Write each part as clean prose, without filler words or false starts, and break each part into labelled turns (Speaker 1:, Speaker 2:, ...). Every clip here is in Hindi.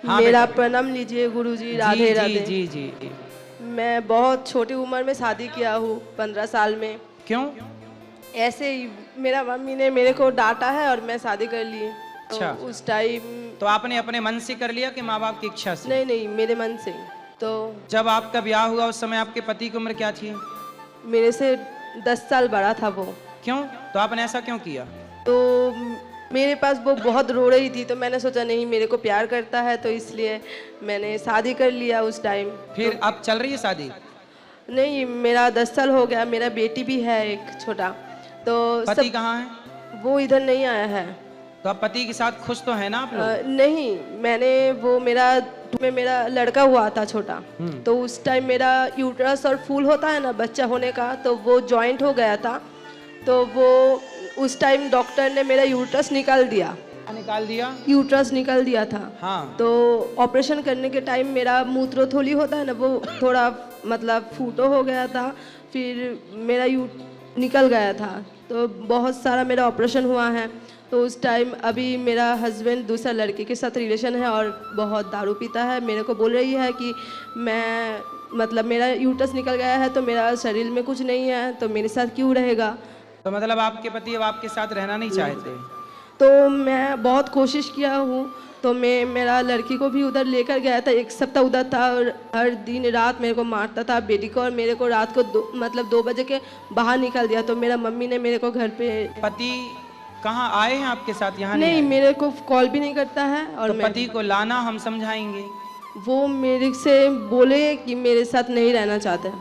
Speaker 1: हाँ
Speaker 2: मेरा
Speaker 1: बेटा।
Speaker 2: प्रणाम लीजिए गुरुजी।
Speaker 1: जी
Speaker 2: राधे
Speaker 1: जी
Speaker 2: राधे।
Speaker 1: जी जी जी।
Speaker 2: मैं बहुत छोटी उम्र में शादी किया हूँ, 15 साल में।
Speaker 1: क्यों?
Speaker 2: ऐसे ही मेरा मम्मी ने मेरे को डांटा है और मैं शादी कर ली। तो
Speaker 1: अच्छा,
Speaker 2: उस टाइम
Speaker 1: तो आपने अपने मन से कर लिया कि माँ बाप की इच्छा से?
Speaker 2: नहीं नहीं, मेरे मन से। तो
Speaker 1: जब आपका ब्याह हुआ उस समय आपके पति की उम्र क्या थी?
Speaker 2: मेरे से 10 साल बड़ा था वो।
Speaker 1: क्यों? तो आपने ऐसा क्यों किया?
Speaker 2: तो मेरे पास वो बहुत रो रही थी, तो मैंने सोचा नहीं, मेरे को प्यार करता है, तो इसलिए मैंने शादी कर लिया उस टाइम।
Speaker 1: फिर
Speaker 2: तो
Speaker 1: अब चल रही है शादी?
Speaker 2: नहीं, मेरा 10 साल हो गया, मेरा बेटी भी है एक छोटा। तो
Speaker 1: पति
Speaker 2: सब
Speaker 1: कहाँ है?
Speaker 2: वो इधर नहीं आया है।
Speaker 1: तो अब पति के साथ खुश तो है ना आप लोग?
Speaker 2: नहीं, मैंने वो मेरा लड़का हुआ था छोटा। तो उस टाइम मेरा यूट्रस और फूल होता है ना बच्चा होने का, तो वो जॉइंट हो गया था। तो वो उस टाइम डॉक्टर ने मेरा यूट्रस निकाल दिया।
Speaker 1: निकाल दिया?
Speaker 2: यूट्रस निकाल दिया था।
Speaker 1: हाँ।
Speaker 2: तो ऑपरेशन करने के टाइम मेरा मूत्रथोली होता है ना, वो थोड़ा मतलब फूटो हो गया था। फिर मेरा निकल गया था। तो बहुत सारा मेरा ऑपरेशन हुआ है। तो उस टाइम अभी मेरा हस्बैंड दूसरा लड़के के साथ रिलेशन है और बहुत दारू पीता है। मेरे को बोल रही है कि मैं मतलब मेरा यूट्रस निकल गया है तो मेरा शरीर में कुछ नहीं है, तो मेरे साथ क्यों रहेगा।
Speaker 1: तो मतलब आपके पति अब आपके साथ रहना नहीं चाहते?
Speaker 2: तो मैं बहुत कोशिश किया हूँ। तो मेरा लड़की को भी उधर लेकर गया था, 1 सप्ताह उधर था और हर दिन रात मेरे को मारता था, बेटी को और मेरे को। रात को 2 बजे के बाहर निकाल दिया। तो मेरा मम्मी ने मेरे को घर पे।
Speaker 1: पति कहाँ आए हैं आपके साथ? यहाँ
Speaker 2: नहीं,
Speaker 1: नहीं आए?
Speaker 2: मेरे को कॉल भी नहीं करता है। और
Speaker 1: तो
Speaker 2: मैं
Speaker 1: पति को लाना, हम समझाएंगे।
Speaker 2: वो मेरे से बोले कि मेरे साथ नहीं रहना चाहते।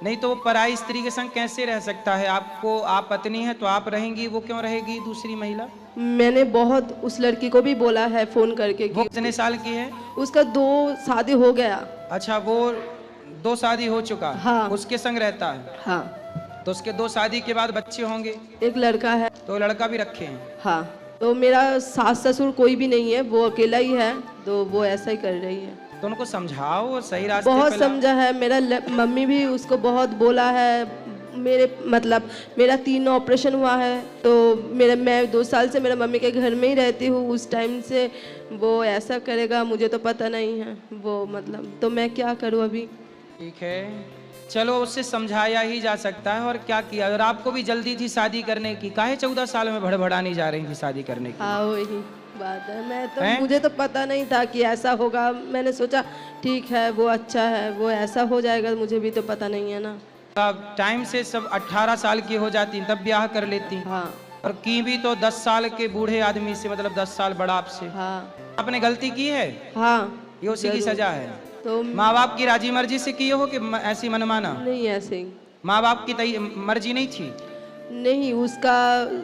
Speaker 1: नहीं तो वो पराई स्त्री के संग कैसे रह सकता है? आपको, आप पत्नी है तो आप रहेंगी, वो क्यों रहेगी दूसरी महिला?
Speaker 2: मैंने बहुत उस लड़की को भी बोला है फोन करके
Speaker 1: वो
Speaker 2: कि
Speaker 1: कितने साल की है?
Speaker 2: उसका 2 शादी हो गया।
Speaker 1: अच्छा, वो 2 शादी हो चुका?
Speaker 2: हाँ।
Speaker 1: उसके संग रहता है?
Speaker 2: हाँ,
Speaker 1: तो उसके 2 शादी के बाद बच्चे होंगे?
Speaker 2: एक लड़का है।
Speaker 1: तो लड़का भी रखे हैं?
Speaker 2: हाँ। तो मेरा सास ससुर कोई भी नहीं है, वो अकेला ही है। तो वो ऐसा ही कर रही है।
Speaker 1: तो उनको समझाओ, सही रास्ते
Speaker 2: बहुत
Speaker 1: पे लाओ।
Speaker 2: समझा है। मेरा मम्मी भी उसको बहुत बोला है। मेरा 3 ऑपरेशन हुआ है। तो मैं 2 साल से मेरा मम्मी के घर में ही रहती हूँ। उस टाइम से वो ऐसा करेगा मुझे तो पता नहीं है। वो मतलब तो मैं क्या करूँ अभी।
Speaker 1: ठीक है, चलो उससे समझाया ही जा सकता है, और क्या किया। अगर आपको भी जल्दी थी शादी करने की, काहे 14 साल में भड़बड़ाने जा रही थी शादी करने की?
Speaker 2: हाँ, वही बात है।
Speaker 1: हैं?
Speaker 2: मुझे तो पता नहीं था कि ऐसा होगा। मैंने सोचा ठीक है, वो अच्छा है, वो ऐसा हो जाएगा। मुझे भी तो पता नहीं है ना।
Speaker 1: अब टाइम से सब 18 साल की हो जाती तब ब्याह कर लेती।
Speaker 2: हाँ
Speaker 1: और की भी तो 10 साल के बूढ़े आदमी से, मतलब 10 साल बड़ा आपसे।
Speaker 2: हाँ
Speaker 1: आपने गलती की है,
Speaker 2: हाँ।
Speaker 1: ये उसी की
Speaker 2: जरूर।
Speaker 1: सजा है।
Speaker 2: तो
Speaker 1: माँ बाप की राजी मर्जी से किए हो कि ऐसी मनमाना?
Speaker 2: नहीं, ऐसे ही।
Speaker 1: माँ बाप की मर्जी नहीं थी?
Speaker 2: नहीं, उसका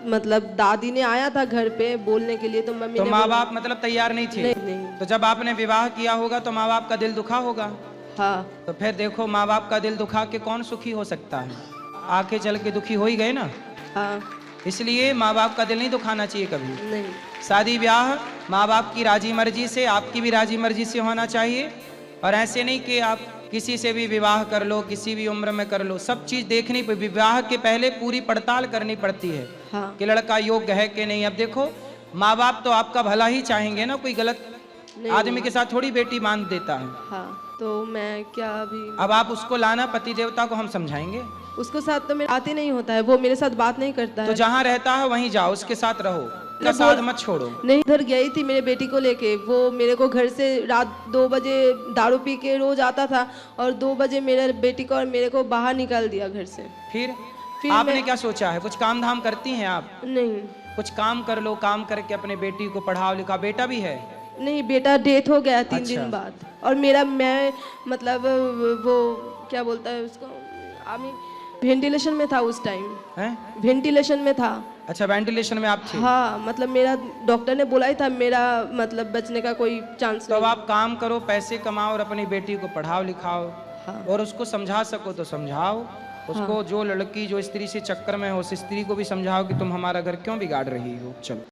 Speaker 2: मतलब दादी ने आया था घर पे बोलने के लिए, तो मम्मी
Speaker 1: तो
Speaker 2: ने
Speaker 1: माँ
Speaker 2: बोला।
Speaker 1: बाप मतलब तैयार नहीं थे?
Speaker 2: नहीं नहीं।
Speaker 1: तो जब आपने विवाह किया होगा तो माँ बाप का दिल दुखा होगा।
Speaker 2: हाँ
Speaker 1: तो फिर देखो, माँ बाप का दिल दुखा के कौन सुखी हो सकता है? आके चल के दुखी हो ही गए ना।
Speaker 2: हाँ।
Speaker 1: इसलिए माँ बाप का दिल नहीं दुखाना चाहिए कभी।
Speaker 2: नहीं।
Speaker 1: शादी ब्याह माँ बाप की राजी मर्जी से, आपकी भी राजी मर्जी से होना चाहिए। और ऐसे नहीं कि आप किसी से भी विवाह कर लो, किसी भी उम्र में कर लो। सब चीज़ देखनी, विवाह के पहले पूरी पड़ताल करनी पड़ती है।
Speaker 2: हाँ।
Speaker 1: कि लड़का योग्य है कि नहीं। अब देखो, माँ बाप तो आपका भला ही चाहेंगे ना, कोई गलत आदमी के साथ थोड़ी बेटी मान देता है।
Speaker 2: हाँ, तो मैं क्या अभी।
Speaker 1: अब आप उसको लाना, पति देवता को हम समझाएंगे।
Speaker 2: उसको साथ तो मेरे बात ही नहीं होता है, वो मेरे साथ बात नहीं करता है।
Speaker 1: तो जहाँ रहता है वहीं जाओ, उसके साथ रहो, उसका साथ मत छोड़ो।
Speaker 2: नहीं, इधर गई थी मेरे बेटी को लेके। वो मेरे को घर से रात 2 बजे दारू पी के रोज आता था और 2 बजे मेरे बेटी को और मेरे को बाहर निकाल दिया घर से।
Speaker 1: फिर आपने क्या सोचा है? कुछ काम धाम करती हैं आप?
Speaker 2: नहीं
Speaker 1: कुछ काम कर लो, काम करके अपने बेटी को पढ़ाओ लिखाओ। बेटा भी है?
Speaker 2: नहीं, बेटा डेथ हो गया 3
Speaker 1: अच्छा।
Speaker 2: दिन बाद। और मैं मतलब वो क्या बोलता है उसको, वेंटिलेशन में था उस टाइम।
Speaker 1: हैं?
Speaker 2: वेंटिलेशन में था।
Speaker 1: अच्छा, वेंटिलेशन में आप थे?
Speaker 2: हाँ, मतलब मेरा डॉक्टर ने बोला ही था मेरा मतलब बचने का कोई चांस
Speaker 1: तो अब
Speaker 2: नहीं।
Speaker 1: आप काम करो, पैसे कमाओ और अपनी बेटी को पढ़ाओ लिखाओ।
Speaker 2: हाँ।
Speaker 1: और उसको समझा सको तो समझाओ उसको। जो लड़की जो स्त्री से चक्कर में हो, उस स्त्री को भी समझाओ कि तुम हमारा घर क्यों बिगाड़ रही हो। चलो।